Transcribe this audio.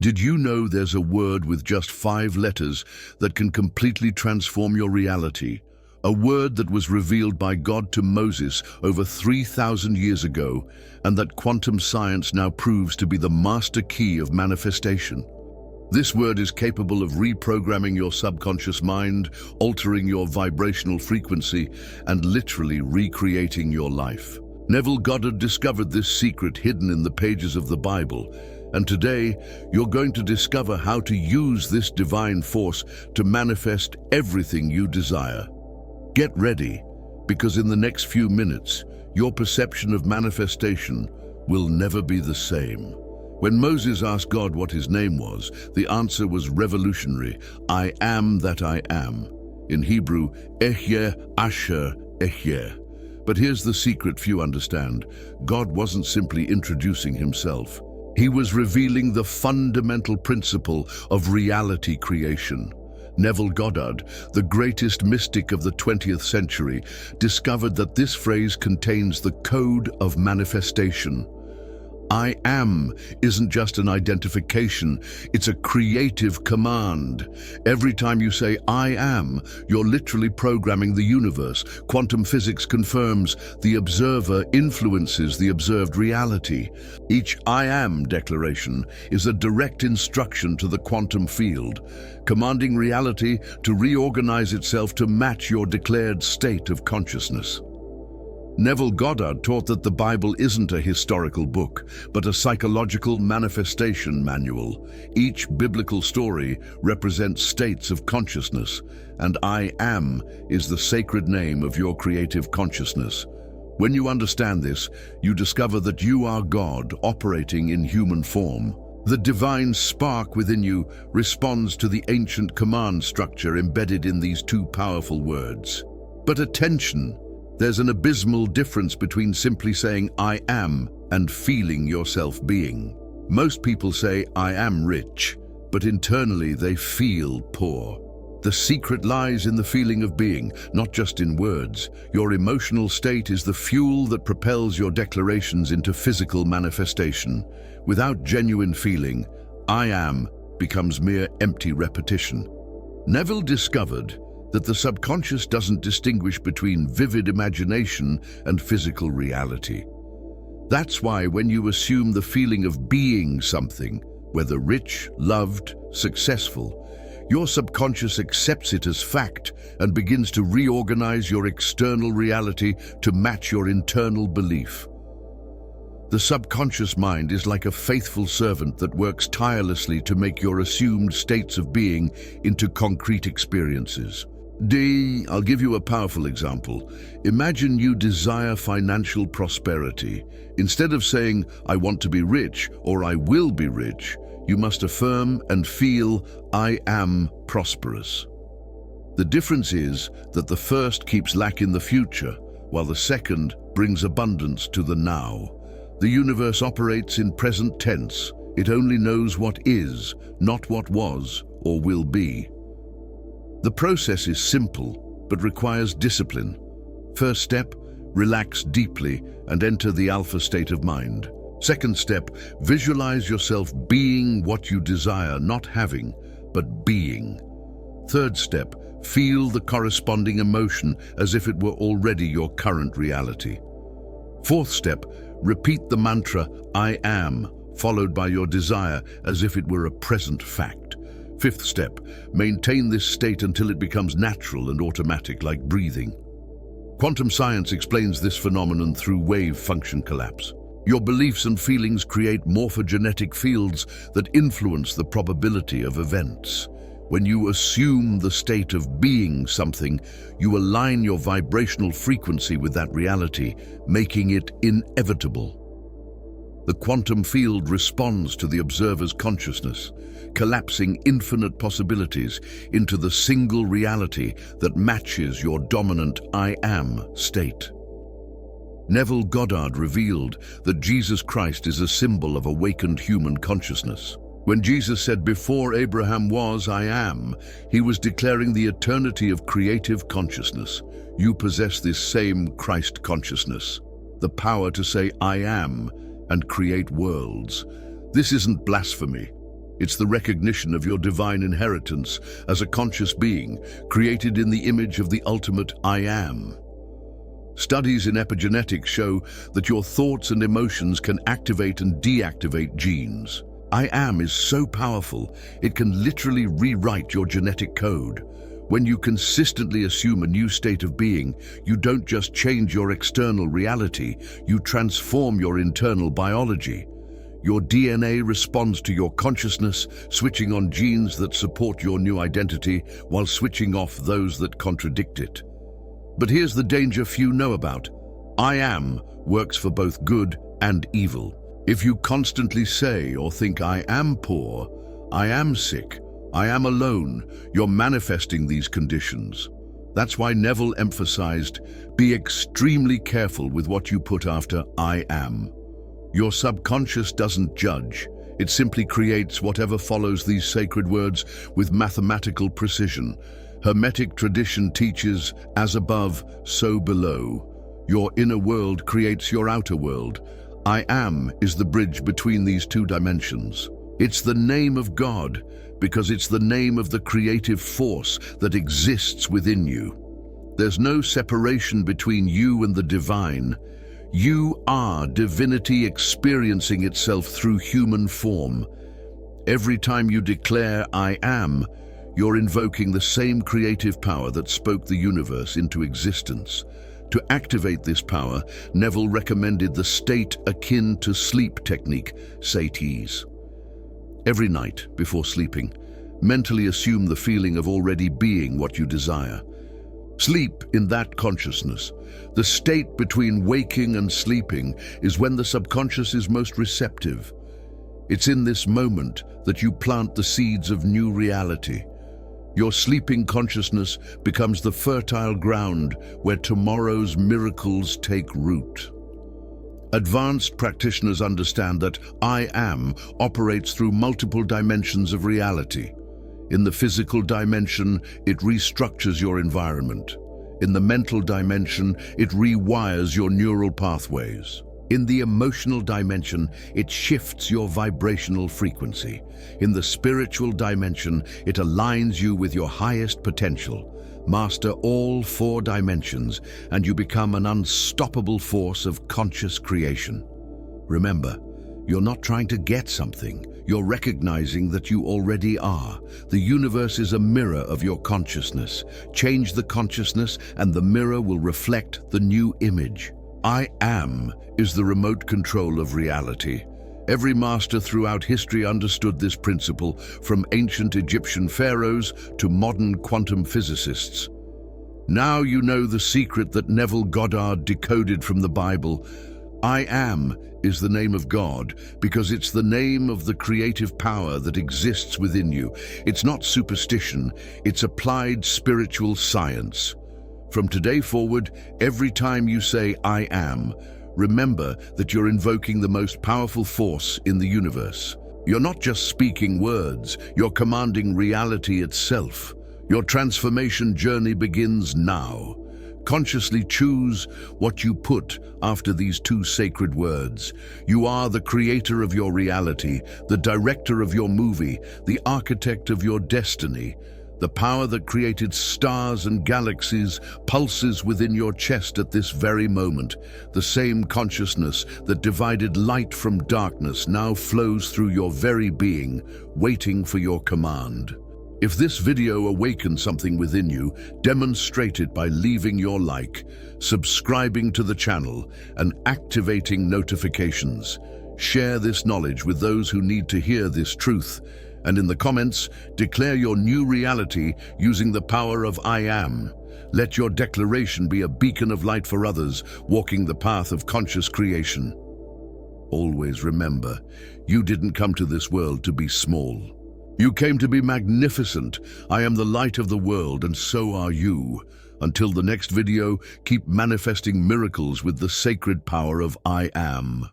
Did you know there's a word with just 5 letters that can completely transform your reality? A word that was revealed by God to Moses over 3,000 years ago, and that quantum science now proves to be the master key of manifestation. This word is capable of reprogramming your subconscious mind, altering your vibrational frequency, and literally recreating your life. Neville Goddard discovered this secret hidden in the pages of the Bible, and today you're going to discover how to use this divine force to manifest everything you desire. Get ready, because in the next few minutes, your perception of manifestation will never be the same. When Moses asked God what his name was, the answer was revolutionary: I am that I am. In Hebrew, Ehyeh Asher Ehyeh. But here's the secret few understand. God wasn't simply introducing himself. He was revealing the fundamental principle of reality creation. Neville Goddard, the greatest mystic of the 20th century, discovered that this phrase contains the code of manifestation. I am isn't just an identification, it's a creative command. Every time you say I am, you're literally programming the universe. Quantum physics confirms the observer influences the observed reality. Each I am declaration is a direct instruction to the quantum field, commanding reality to reorganize itself to match your declared state of consciousness. Neville Goddard taught that the Bible isn't a historical book, but a psychological manifestation manual. Each biblical story represents states of consciousness, and I am is the sacred name of your creative consciousness. When you understand this, you discover that you are God operating in human form. The divine spark within you responds to the ancient command structure embedded in these 2 powerful words. But attention! There's an abysmal difference between simply saying I am and feeling yourself being. Most people say I am rich, but internally they feel poor. The secret lies in the feeling of being, not just in words. Your emotional state is the fuel that propels your declarations into physical manifestation. Without genuine feeling, I am becomes mere empty repetition. Neville discovered that the subconscious doesn't distinguish between vivid imagination and physical reality. That's why when you assume the feeling of being something, whether rich, loved, successful, your subconscious accepts it as fact and begins to reorganize your external reality to match your internal belief. The subconscious mind is like a faithful servant that works tirelessly to make your assumed states of being into concrete experiences. I'll give you a powerful example. Imagine you desire financial prosperity. Instead of saying, I want to be rich or I will be rich, you must affirm and feel, I am prosperous. The difference is that the first keeps lack in the future, while the second brings abundance to the now. The universe operates in present tense. It only knows what is, not what was or will be. The process is simple, but requires discipline. First step, relax deeply and enter the alpha state of mind. Second step, visualize yourself being what you desire, not having, but being. Third step, feel the corresponding emotion as if it were already your current reality. Fourth step, repeat the mantra, I am, followed by your desire as if it were a present fact. Fifth step, maintain this state until it becomes natural and automatic, like breathing. Quantum science explains this phenomenon through wave function collapse. Your beliefs and feelings create morphogenetic fields that influence the probability of events. When you assume the state of being something, you align your vibrational frequency with that reality, making it inevitable. The quantum field responds to the observer's consciousness, collapsing infinite possibilities into the single reality that matches your dominant I am state. Neville Goddard revealed that Jesus Christ is a symbol of awakened human consciousness. When Jesus said, "Before Abraham was, I am," he was declaring the eternity of creative consciousness. You possess this same Christ consciousness, the power to say, I am, and create worlds. This isn't blasphemy. It's the recognition of your divine inheritance as a conscious being created in the image of the ultimate I Am. Studies in epigenetics show that your thoughts and emotions can activate and deactivate genes. I Am is so powerful, it can literally rewrite your genetic code. When you consistently assume a new state of being, you don't just change your external reality, you transform your internal biology. Your DNA responds to your consciousness, switching on genes that support your new identity while switching off those that contradict it. But here's the danger few know about. I Am works for both good and evil. If you constantly say or think I am poor, I am sick, I am alone, you're manifesting these conditions. That's why Neville emphasized, be extremely careful with what you put after I am. Your subconscious doesn't judge. It simply creates whatever follows these sacred words with mathematical precision. Hermetic tradition teaches, as above, so below. Your inner world creates your outer world. I Am is the bridge between these two dimensions. It's the name of God, because it's the name of the creative force that exists within you. There's no separation between you and the divine. You are divinity experiencing itself through human form. Every time you declare I Am, you're invoking the same creative power that spoke the universe into existence. To activate this power, Neville recommended the state akin to sleep technique, sabotage. Every night, before sleeping, mentally assume the feeling of already being what you desire. Sleep in that consciousness. The state between waking and sleeping is when the subconscious is most receptive. It's in this moment that you plant the seeds of new reality. Your sleeping consciousness becomes the fertile ground where tomorrow's miracles take root. Advanced practitioners understand that I Am operates through multiple dimensions of reality. In the physical dimension, it restructures your environment. In the mental dimension, it rewires your neural pathways. In the emotional dimension, it shifts your vibrational frequency. In the spiritual dimension, it aligns you with your highest potential. Master all 4 dimensions, and you become an unstoppable force of conscious creation. Remember, you're not trying to get something. You're recognizing that you already are. The universe is a mirror of your consciousness. Change the consciousness, and the mirror will reflect the new image. I Am is the remote control of reality. Every master throughout history understood this principle, from ancient Egyptian pharaohs to modern quantum physicists. Now you know the secret that Neville Goddard decoded from the Bible. I Am is the name of God because it's the name of the creative power that exists within you. It's not superstition, it's applied spiritual science. From today forward, every time you say I Am, remember that you're invoking the most powerful force in the universe. You're not just speaking words, you're commanding reality itself. Your transformation journey begins now. Consciously choose what you put after these 2 sacred words. You are the creator of your reality, the director of your movie, the architect of your destiny. The power that created stars and galaxies pulses within your chest at this very moment. The same consciousness that divided light from darkness now flows through your very being, waiting for your command. If this video awakened something within you, demonstrate it by leaving your like, subscribing to the channel, and activating notifications. Share this knowledge with those who need to hear this truth. And in the comments, declare your new reality using the power of I Am. Let your declaration be a beacon of light for others, walking the path of conscious creation. Always remember, you didn't come to this world to be small. You came to be magnificent. I am the light of the world, and so are you. Until the next video, keep manifesting miracles with the sacred power of I Am.